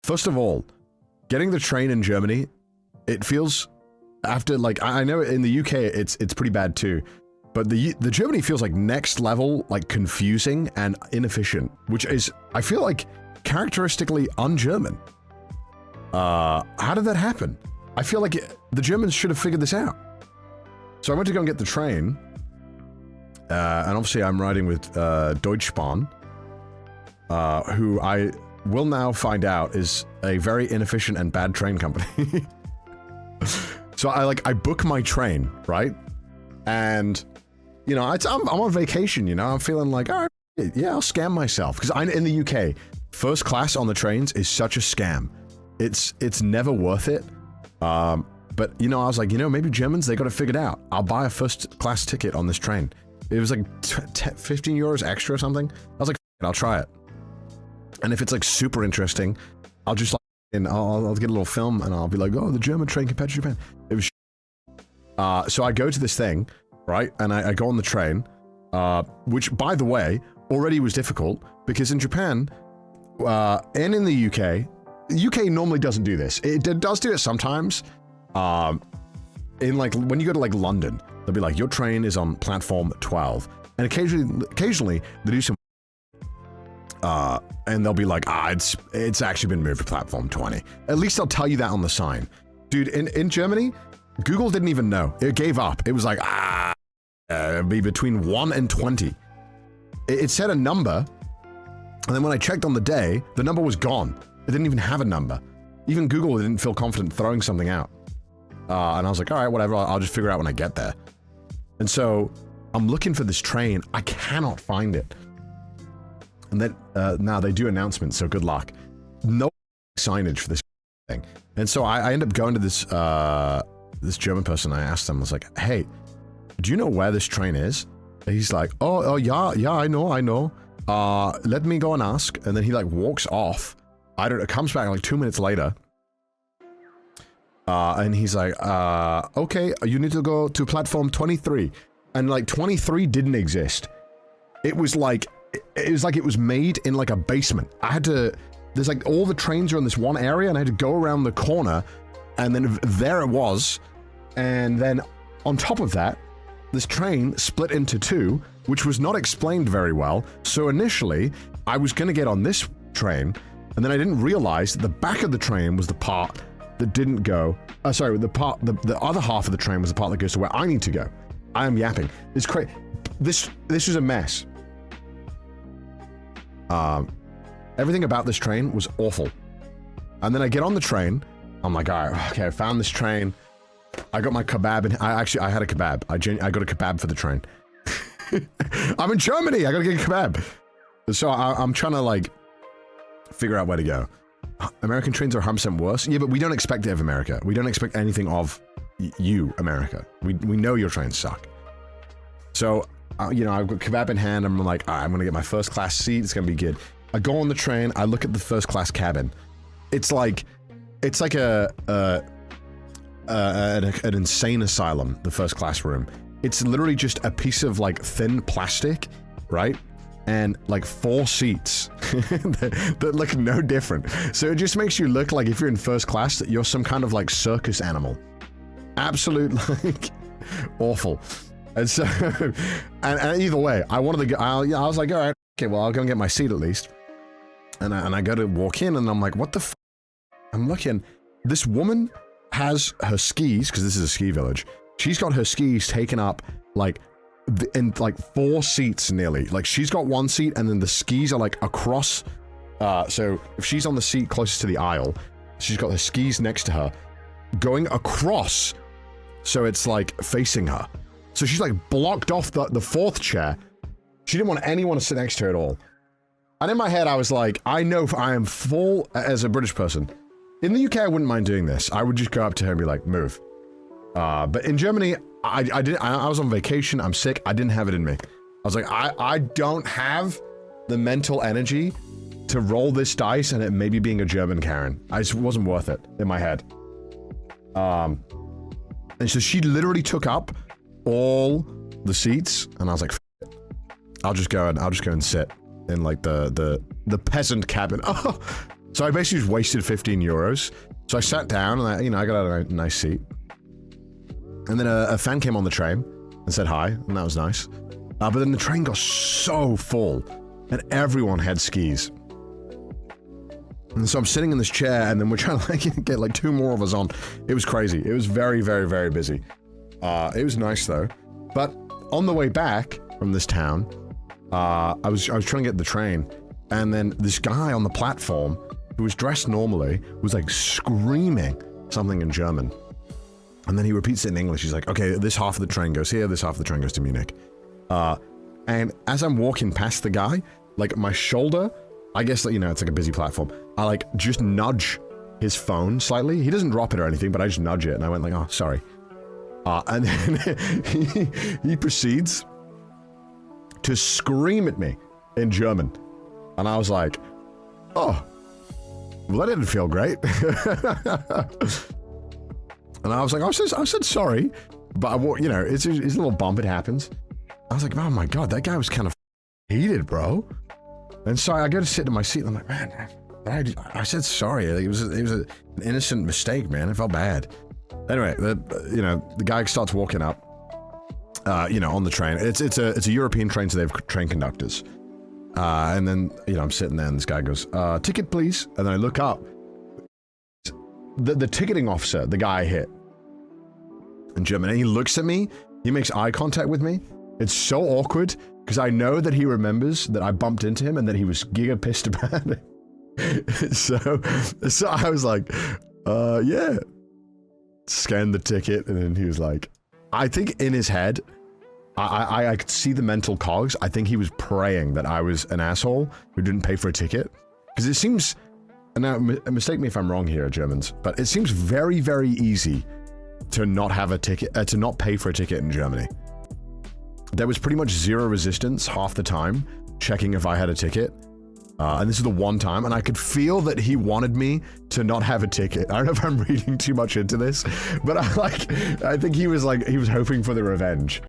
First of all, getting the train in Germany, it feels after like I know in the UK it's pretty bad too, but the Germany feels like next level, like confusing and inefficient, which is I feel like characteristically un-German. How did that happen? I feel like the Germans should have figured this out. So I went to go and get the train, and obviously I'm riding with Deutschbahn, who I will now find out is a very inefficient and bad train company. So I book my train, right? And, you know, I'm on vacation, you know, I'm feeling like, all right, yeah, I'll scam myself. Because in the UK, first class on the trains is such a scam. It's never worth it. But, you know, I was like, you know, maybe Germans, they got it figured out. I'll buy a first class ticket on this train. It was like 15 euros extra or something. I was like, I'll try it. And if it's like super interesting, I'll just like, I'll get a little film and I'll be like, oh, the German train compared to Japan. It was so I go to this thing, right? And I go on the train, which by the way, already was difficult because in Japan, and in the UK normally doesn't do this. It does do it sometimes. In like, when you go to like London, they'll be like, your train is on platform 12. And occasionally they do some and they'll be like, it's actually been moved to platform 20. At least they'll tell you that on the sign. Dude, in Germany, Google didn't even know. It gave up. It was like, it'd be between 1 and 20. It said a number, and then when I checked on the day, the number was gone. It didn't even have a number. Even Google didn't feel confident throwing something out. And I was like, all right, whatever, I'll just figure it out when I get there. And so, I'm looking for this train. I cannot find it. And then, now they do announcements, so good luck. No signage for this thing. And so I end up going to this, this German person. I asked him, I was like, hey, do you know where this train is? And he's like, oh, yeah, I know. Let me go and ask. And then he like walks off. It comes back like 2 minutes later. And he's like, okay, you need to go to platform 23. And like 23 didn't exist. It was like it was made in like a basement. I had to, there's like all the trains are in this one area and I had to go around the corner and then there it was. And then on top of that, this train split into two, which was not explained very well. So initially I was going to get on this train and then I didn't realize that the back of the train was the part that didn't go, sorry, the other half of the train was the part that goes to where I need to go. I am yapping. It's crazy. This is a mess. Everything about this train was awful. And then I get on the train. I'm like, all right, okay, I found this train. I got my kebab, and I had a kebab. I got a kebab for the train. I'm in Germany. I gotta get a kebab. So I'm trying to like figure out where to go. American trains are 100% worse. Yeah, but we don't expect it of America. We don't expect anything of you, America. We know your trains suck. So, you know, I've got kebab in hand. I'm like, all right, I'm gonna get my first class seat. It's gonna be good. I go on the train. I look at the first class cabin. It's like an insane asylum. The first class room. It's literally just a piece of like thin plastic, right? And like 4 seats that look no different. So it just makes you look like if you're in first class that you're some kind of like circus animal. Absolute like awful. And so, and either way, I wanted to go. I was like, all right, okay, well, I'll go and get my seat at least. And I go to walk in, and I'm like, what the f? I'm looking. This woman has her skis, because this is a ski village. She's got her skis taken up like in like 4 seats nearly. Like she's got 1 seat, and then the skis are like across. So if she's on the seat closest to the aisle, she's got her skis next to her, going across. So it's like facing her. So she's like blocked off the 4th chair. She didn't want anyone to sit next to her at all. And in my head, I was like, I know I am full as a British person. In the UK, I wouldn't mind doing this. I would just go up to her and be like, move. But in Germany, I was on vacation. I'm sick. I didn't have it in me. I was like, I don't have the mental energy to roll this dice and it maybe being a German Karen. I just wasn't worth it in my head. And so she literally took up all the seats, and I was like, F it. I'll just go and sit in like the peasant cabin. Oh, So I basically just wasted 15 euros. So I sat down and I got a nice seat. And then a fan came on the train and said hi, and that was nice. But then the train got so full, and everyone had skis. And so I'm sitting in this chair, and then we're trying to like get like 2 more of us on. It was crazy. It was very, very, very busy. It was nice though. But on the way back from this town, I was trying to get the train, and then this guy on the platform who was dressed normally was like screaming something in German. And then he repeats it in English. He's like, okay, this half of the train goes here, this half of the train goes to Munich. And as I'm walking past the guy, like my shoulder, I guess that, you know, it's like a busy platform. I like just nudge his phone slightly. He doesn't drop it or anything, but I just nudge it. And I went like, oh, sorry. And then he proceeds to scream at me in German. And I was like, oh, well, that didn't feel great. And I was like, I said sorry, but you know, it's a little bump, it happens. I was like, oh my God, that guy was kind of heated, bro. And so I go to sit in my seat, and I'm like, man, I said sorry. It was an innocent mistake, man. I felt bad. Anyway, the guy starts walking up, you know, on the train. It's a European train, so they have train conductors. And then, you know, I'm sitting there, and this guy goes, ticket, please. And then I look up. The ticketing officer, the guy I hit in German, and he looks at me, he makes eye contact with me. It's so awkward, because I know that he remembers that I bumped into him and that he was giga pissed about it. So I was like, yeah. Scanned the ticket, and then he was like, I think in his head, I could see the mental cogs. I think he was praying that I was an asshole who didn't pay for a ticket. Because it seems, and now mistake me if I'm wrong here, Germans, but it seems very, very easy to not have a ticket, to not pay for a ticket in Germany. There was pretty much zero resistance half the time checking if I had a ticket. And this is the one time, and I could feel that he wanted me to not have a ticket. I don't know if I'm reading too much into this, but I think he was hoping for the revenge.